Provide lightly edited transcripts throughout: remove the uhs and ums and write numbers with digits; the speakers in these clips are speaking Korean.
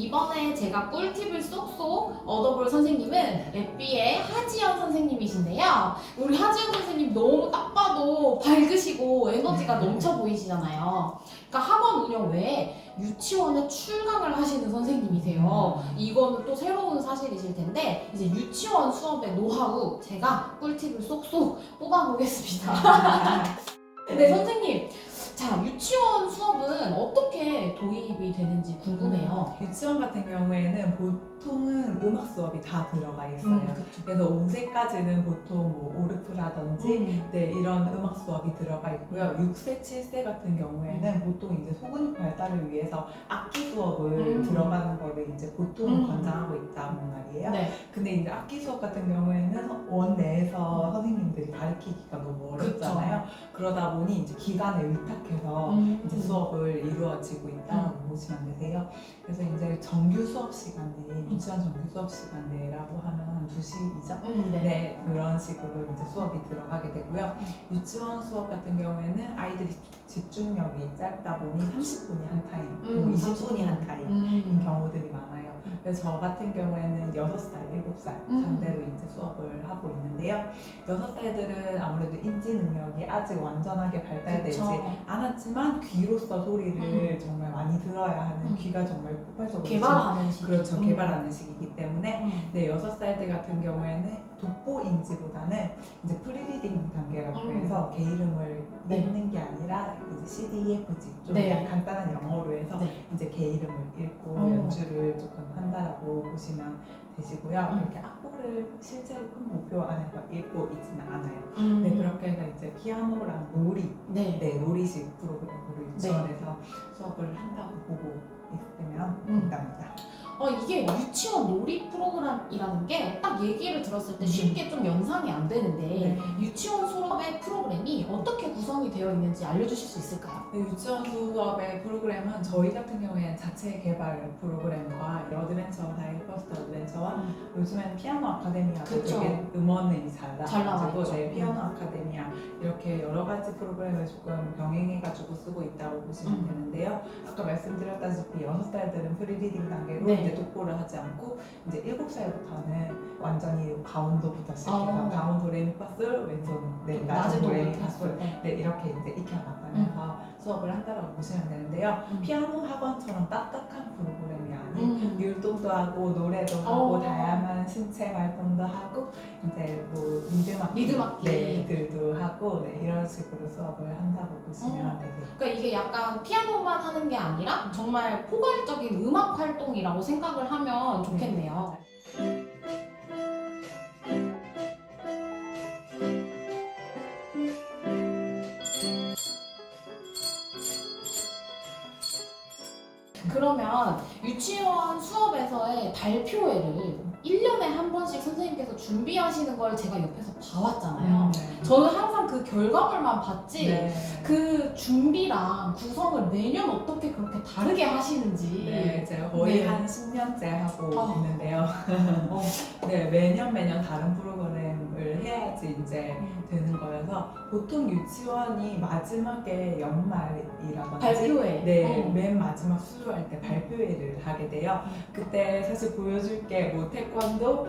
이번에 제가 꿀팁을 쏙쏙 얻어볼 선생님은 랩비의 하지연 선생님이신데요. 우리 하지연 선생님 너무 딱 봐도 밝으시고 에너지가 넘쳐 보이시잖아요. 그러니까 학원 운영 외에 유치원에 출강을 하시는 선생님이세요. 이거는 또 새로운 사실이실 텐데 이제 유치원 수업의 노하우 제가 꿀팁을 쏙쏙 뽑아보겠습니다. 네, 선생님. 자, 유치원 수업은 어떻게 도입이 되는지 궁금해요. 유치원 같은 경우에는 보통은 음악 수업이 다 들어가 있어요. 그래서 5세까지는 보통 뭐 오르프라든지 네, 이런 음악 수업이 들어가 있고요. 6세, 7세 같은 경우에는 보통 이제 소근육 발달을 위해서 악기 수업을 들어가는 거를 이제 보통 권장하고 있단 말이에요. 네. 근데 이제 악기 수업 같은 경우에는 원 내에서 선생님들이 가르치기가 너무 어렵잖아요. 그러다 보니 이제 기관에 의탁해서 이제 수업을 이루어지고 있다고 보시면 되세요. 그래서 이제 정규 수업 시간에 유치원 정규 수업 시간에라고 하면 한 2시이죠? 네, 그런 식으로 이제 수업이 들어가게 되고요. 유치원 수업 같은 경우에는 아이들이 집중력이 짧다 보니 30분이 한 타임, 20분이 한 타임인 경우들이 많아요. 그래서 저 같은 경우에는 6살, 7살 상대로 이제 수업을 하고 있는데요. 6살들은 아무래도 인지 능력이 아직 완전하게 발달되지 않았지만 귀로서 소리를 정말 많이 들어야 하는 귀가 정말 폭발적으로 개발하는 시기. 그렇죠. 개발하는 시기이기 때문에 네, 6살들 같은 경우에는 독보 인지보다는 이제 프리리딩 단계라고 해서 개 이름을 읽는 게 아니라 이제 CDEFG 좀 간단한 영어로 해서 이제 개 이름을 읽고 연주를 조금 한다라고 보시면 되시고요. 이렇게 악보를 실제로 큰 목표 안에서 읽고 있지는 않아요. 네, 그렇게 해서 이제 피아노랑 놀이, 놀이식 프로그램으로 유치원에서 수업을 한다고 보고 있으면 된답니다. 이게 유치원 놀이 프로그램이라는 게 딱 얘기를 들었을 때 쉽게 좀 연상이 안 되는데 유치원 수업의 프로그램이 어떻게 구성이 되어 있는지 알려주실 수 있을까요? 네, 유치원 수업의 프로그램은 저희 같은 경우에는 자체 개발 프로그램과 어드벤처, 다이 퍼스트 어드벤처와 요즘엔 피아노 아카데미아도 되게 음원이 잘 나와가지고 피아노 아카데미아 이렇게 여러 가지 프로그램을 조금 병행해가지고 쓰고 있다고 보시면 되는데요. 아까 말씀드렸다시피 6살들은 프리리딩 단계로 이제 독보를 하지 않고 이제 7살부터는 완전히 가운도부터 시작해서 가운 도레미파솔 왼손 낮은 도레미파솔 이렇게 이제 익혀나가면서 수업을 한다고 보시면 되는데요. 피아노 학원처럼 딱딱한 프로그램이 아닌 율동도 하고 노래도 하고 다양한 신체 활동도 하고 이제 뭐 리듬악기들도 하고 이런 식으로 수업을 한다고 보시면 되세요. 그러니까 이게 약간 피아노만 하는 게 아니라 정말 포괄적인 음악 활동이라고 생각을 하면 좋겠네요. 그러면 유치원 수업에서의 발표회를 1년에 한 번씩 선생님께서 준비하시는 걸 제가 옆에서 봐왔잖아요. 저는 항상 그 결과물만 봤지 그 준비랑 구성을 매년 어떻게 그렇게 다르게 하시는지. 제가 거의 한 10년째 하고 있는데요. 매년 다른 프로그램을 해야지 이제 되는 거여서 보통 유치원이 마지막에 연말이라든지 발표회 맨 마지막 수료할 때 발표회를 하게 돼요. 그때 사실 보여줄 게 뭐 태권도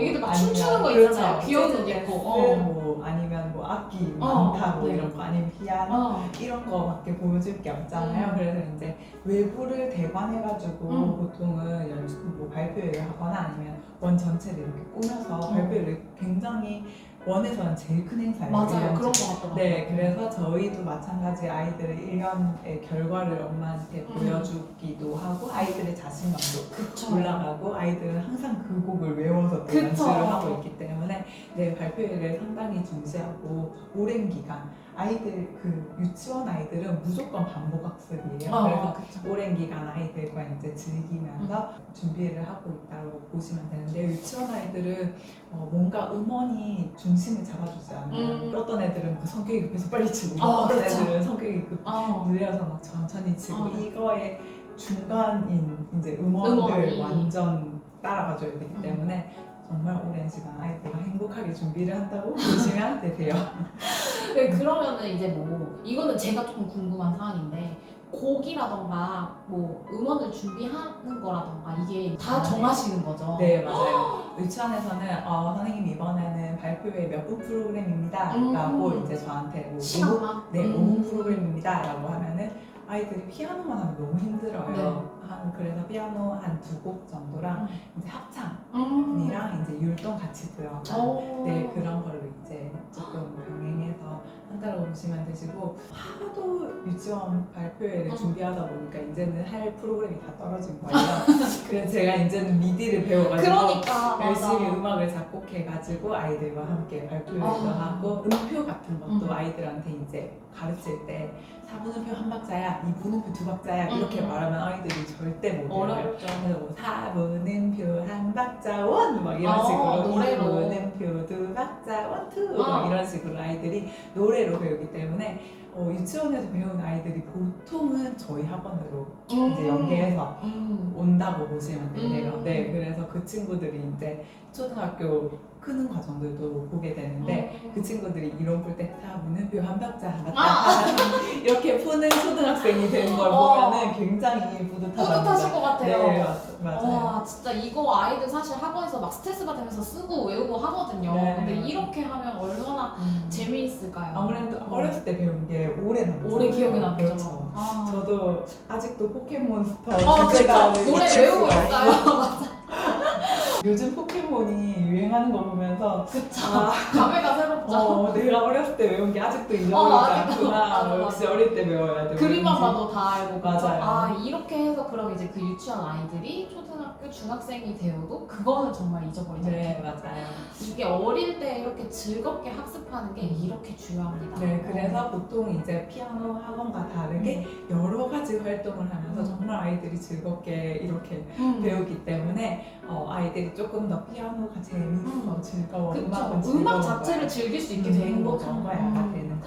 애기들 막 춤추는 거 있잖아요. 귀여운 옷 입고 뭐 아니면 뭐 악기 많다 이런 거 아니면 피아노 이런 거밖에 보여줄 게 없잖아요. 그래서 이제 외부를 대관해가지고 보통은 뭐 발표회를 하거나 아니면 원 전체를 이렇게 꾸며서 발표회를 굉장히 원에서는 제일 큰 행사예요. 맞아요. 그런 거 같더라고요. 그래서 저희도 마찬가지 아이들의 1년의 결과를 엄마한테 보여주기도 하고 아이들의 자신감도 올라가고 아이들은 항상 그 곡을 외워서 또 연습을 하고 있기 때문에 발표회를 상당히 중시하고 오랜 기간 아이들 유치원 아이들은 무조건 반복 학습이에요. 그래서 오랜 기간 아이들과 이제 즐기면서 준비를 하고 있다고 보시면 되는데 유치원 아이들은 뭔가 음원이 중심을 잡아주지 않아요. 어떤 애들은 그 성격이 급해서 빨리 치고 어떤 애들은 성격이 느려서 막 천천히 치고 이거의 중간인 이제 음원을 완전 따라가줘야 되기 때문에 정말 오랜 시간 아이들과 행복하게 준비를 한다고 보시면 되세요. 그러면은 이제 뭐 이거는 제가 조금 궁금한 사항인데 곡이라던가 뭐 음원을 준비하는 거라던가 이게 다 정하시는 거죠? 네, 맞아요. 유치원에서는 선생님 이번에는 발표회 몇 분 프로그램입니다 라고 이제 저한테 뭐 시간만? 5분 프로그램입니다 라고 하면은 아이들이 피아노만 하면 너무 힘들어요. 네. 그래서 피아노 한 2곡 정도랑 이제 합창이랑 이제 율동 같이 들어간 네, 그런 걸로 이제 조금 병행해서 한다고 보시면 되시고, 하도 유치원 발표회를 준비하다 보니까 이제는 할 프로그램이 다 떨어진 거예요. 그래서 제가 이제는 미디를 배워가지고 그러니까 열심히 맞아. 음악을 작곡해가지고 아이들과 함께 발표회도 하고, 음표 같은 것도 아이들한테 이제 가르칠 때 4분음표 한 박자야, 2분음표 두 박자야 이렇게 말하면 아이들이 절대 못 외워요. 어렵죠. 그래서 뭐 4분음표 한 박자 원 막 이런 식으로, 노래로. 2분음표 두 박자 원 투 막 이런 식으로 아이들이 노래로 배우기 때문에 유치원에서 배우는 아이들이 보통은 저희 학원으로 이제 연계해서 온다고 보시면 돼요. 네, 그래서 그 친구들이 이제 초등학교 크는 과정들도 보게 되는데 그 친구들이 이론 풀 때 4분음표 한 박자 한 박자 이렇게 푸는 초등학생이 되는 걸 보면은 굉장히 뿌듯하실 것 같아요. 네, 맞아요. 와, 진짜 이거 아이들 사실 학원에서 막 스트레스 받으면서 쓰고 외우고 하거든요. 네. 근데 이렇게 하면 얼마나 재미있을까요? 아무래도 어렸을 때 배운 게 오래 남죠. 오래 기억에 남죠. 그렇죠. 저도 아직도 포켓몬스터 진짜 노래 외우고 있어요. 요즘 포켓몬이 유행하는 거 보면서 그쵸. 감회가 새롭죠. 내가 어렸을 때 외운 게 아직도 잊어버리지 아직도. 않구나. 맞아, 역시 맞아. 어릴 때 외워야 돼. 그림만 왠지. 봐도 다 알고 그쵸? 맞아요. 이렇게 해서 그럼 이제 그 유치원 아이들이 초등학교 중학생이 되어도 그거는 정말 잊어버리지 네, 않죠. 맞아요. 이게 어릴 때 이렇게 즐겁게 학습하는 게 이렇게 중요합니다. 네, 그래서 보통 이제 피아노 학원과 다르게 여러 가지 활동을 하면서 정말 아이들이 즐겁게 이렇게 배우기 때문에 아이들이 조금 더 피아노가 재밌어, 즐거워, 그쵸. 음악은 즐거운 음악 자체를 거야. 즐길 수 있게 되는 거죠. 그런 거야, 되는 거.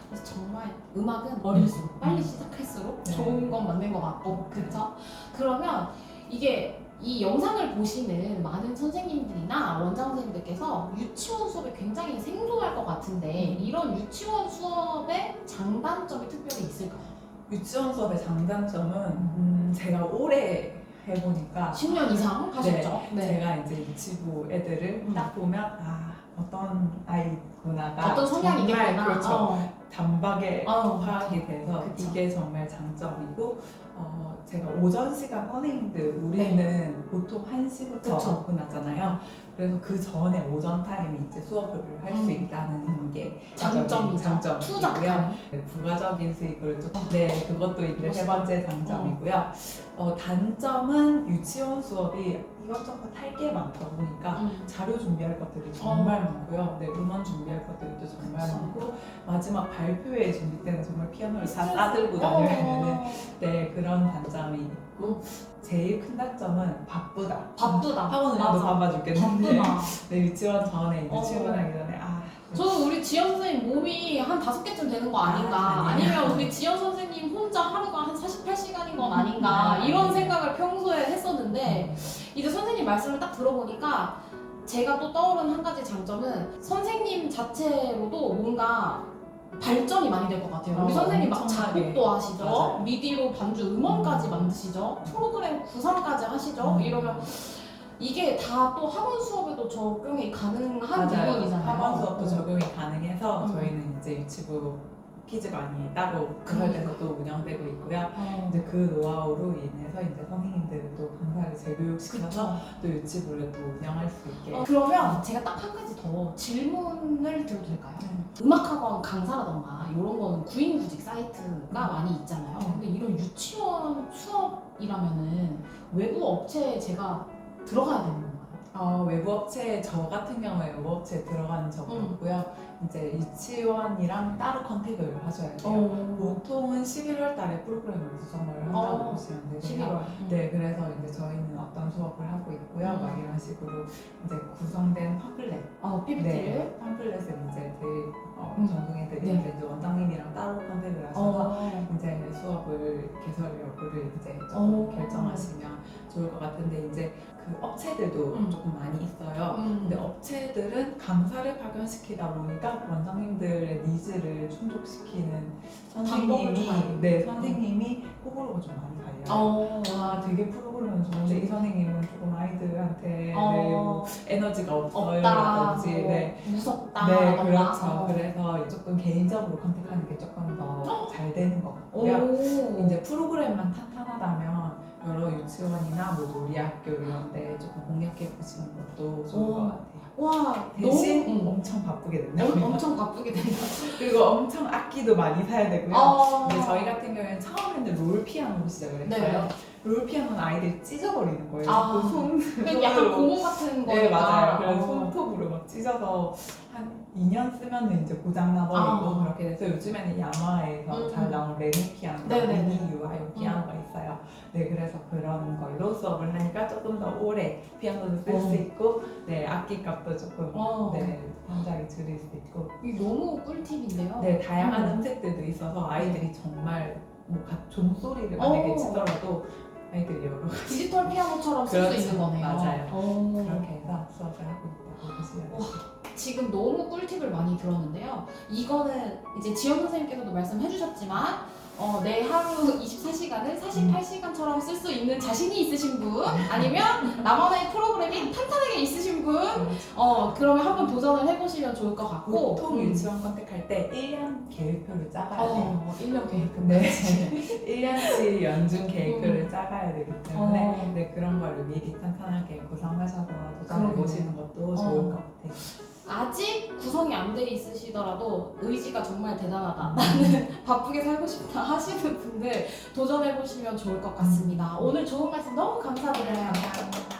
그래서 정말 음악은 어릴수록 빨리 시작할수록 네. 좋은 건 맞는 것 같고 그쵸? 그러면 이게 이 영상을 보시는 많은 선생님들이나 원장 선생님들께서 유치원 수업이 굉장히 생소할 것 같은데 이런 유치원 수업의 장단점이 특별히 있을까요? 유치원 수업의 장단점은 제가 오래 해보니까 10년 이상 하셨죠? 제가 이제 유치부 애들을 딱 보면 어떤 아이구나가 어떤 성향이겠구나. 정말 그렇죠. 단박에 파악이 돼서 그쵸. 이게 정말 장점이고, 제가 오전 시간 선생님들 우리는 보통 1시부터 그쵸. 오픈하잖아요. 그래서 그 전에 오전 타임에 이제 수업을 할 수 있다는 게 장점이죠. 장점이고요. 투잡하는. 부가적인 수익을 좀 그것도 이제 세 멋있다. 번째 장점이고요. 단점은 유치원 수업이 이것저것 할 게 많다 보니까 자료 준비할 것들이 정말 많고요. 네, 음원 준비할 것들도 정말 그쵸. 많고, 마지막 발표회 준비 때는 정말 피아노를 다 싸들고 다녀야 되는 그런 단점이 있고, 제일 큰 단점은 바쁘다. 학원을 해도 맞아. 바빠 죽겠는데 바쁘다. 네, 유치원 전에 이제 출근하기 전에 저는 우리 지연 선생님 몸이 한 5개쯤 되는 거 아닌가 아니면 우리 지연 선생님 혼자 하루가 한 48시간인 건 아닌가 이런 생각을 평소에 했었는데 이제 선생님 말씀을 딱 들어보니까 제가 또 떠오른 한 가지 장점은 선생님 자체로도 뭔가 발전이 많이 될 것 같아요. 우리 선생님 막 엄청나게. 작곡도 하시죠. 맞아요. 미디로 반주 음원까지 만드시죠. 프로그램 구상까지 하시죠. 이러면 이게 다 또 학원 수업에도 적용이 가능한 부분이잖아요. 학원 수업도 적용이 가능해서 저희는 이제 유치부 퀴즈반이 따로 개설돼서 또 운영되고 있고요. 이제 그 노하우로 인해서 이제 선생님들을 또 강사를 재교육시켜서 또 유치부를 또 운영할 수 있게. 그러면 제가 딱 한 가지 더 질문을 드려도 될까요? 음악학원 강사라던가 이런 거는 구인구직 사이트가 많이 있잖아요. 근데 이런 유치원 수업이라면은 외부 업체에 제가 들어가야 되는 건가요? 외부 업체, 저 같은 경우에 외부 업체에 들어가는 적은 없고요. 이제 유치원이랑 따로 컨택을 하셔야 돼요. 보통은 11월 달에 프로그램을 구성을 한다고 보시면 되세요. 11월. 네, 그래서 이제 저희는 어떤 수업을 하고 있고요. 막 이런 식으로 이제 구성된 팜플렛. PPT를? 네, 팜플렛을 이제 전송해드리는데 이제 원장님이랑 따로 컨택을 하셔서 이제 수업을 개설 여부를 이제 조금 결정하시면 좋을 것 같은데, 이제 그 업체들도 조금 많이 있어요. 근데 업체들은 강사를 파견시키다 보니까 원장님들의 니즈를 충족시키는 선생님이 호불호가 좀 많이 갈려요. 아, 되게 프로그램은 좋은데 이 선생님은 조금 아이들한테 네, 뭐 에너지가 없어요. 없다, 라든지 뭐 네. 무섭다. 네, 막 그렇죠. 그래서 조금 개인적으로 컨택하는 게 조금 더 잘 되는 것 같고요. 오. 이제 프로그램만 탄탄하다면 여러 유치원이나 뭐 놀이학교 이런 데 조금 공략해 보시는 것도 좋을 것 같아요. 와, 대신 너무 엄청 바쁘게 된다. 엄청 바쁘게 된다. 그리고 엄청 악기도 많이 사야 되고요. 어. 근데 저희 같은 경우에는 처음에는 롤 피아노로 시작을 했어요. 네. 롤 피아노는 아이들이 찢어버리는 거예요. 아. 손으로. 약간 고무 같은 거니까. 네, 맞아요. 그래서 손톱으로 막 찢어서 한 2년 쓰면 이제 고장 나버리고 그렇게 돼서 요즘에는 야마에서 잘 나온 레미 피아노, 네네네. 미니 유아용 피아노가 있어요. 네, 그래서 그런 걸로 수업을 하니까 조금 더 오래 피아노도 쓸 수 있고, 네, 악기값도 조금 네, 현장에 줄일 수 있고. 이게 너무 꿀팁인데요. 네, 다양한 음색들도 있어서 아이들이 정말 뭐 종소리를 만약에 치더라도 아이들이 여러 가지 디지털 피아노처럼 쓸 수 그렇죠. 있는 거네요. 맞아요. 오. 그렇게 해서 수업을 하고 있다고 보시면 돼요. 지금 너무 꿀팁을 많이 들었는데요. 이거는 이제 지영 선생님께서도 말씀해 주셨지만 내 하루 24시간을 48시간처럼 쓸 수 있는 자신이 있으신 분 아니면 나만의 프로그램이 탄탄하게 있으신 분 그러면 한번 도전을 해보시면 좋을 것 같고 보통 유치원 선택할 때 1년 계획표를 짜가야 돼요. 1년 계획표. 네. 1년치 연중 계획표를 짜가야 되기 때문에 네, 그런 걸 미리 탄탄하게 구성하셔서 도전해 보시는 것도 좋을 것 같아요. 아직 구성이 안 돼 있으시더라도 의지가 정말 대단하다. 나는 바쁘게 살고 싶다 하시는 분들 도전해 보시면 좋을 것 같습니다. 오늘 좋은 말씀 너무 감사드려요. 감사합니다.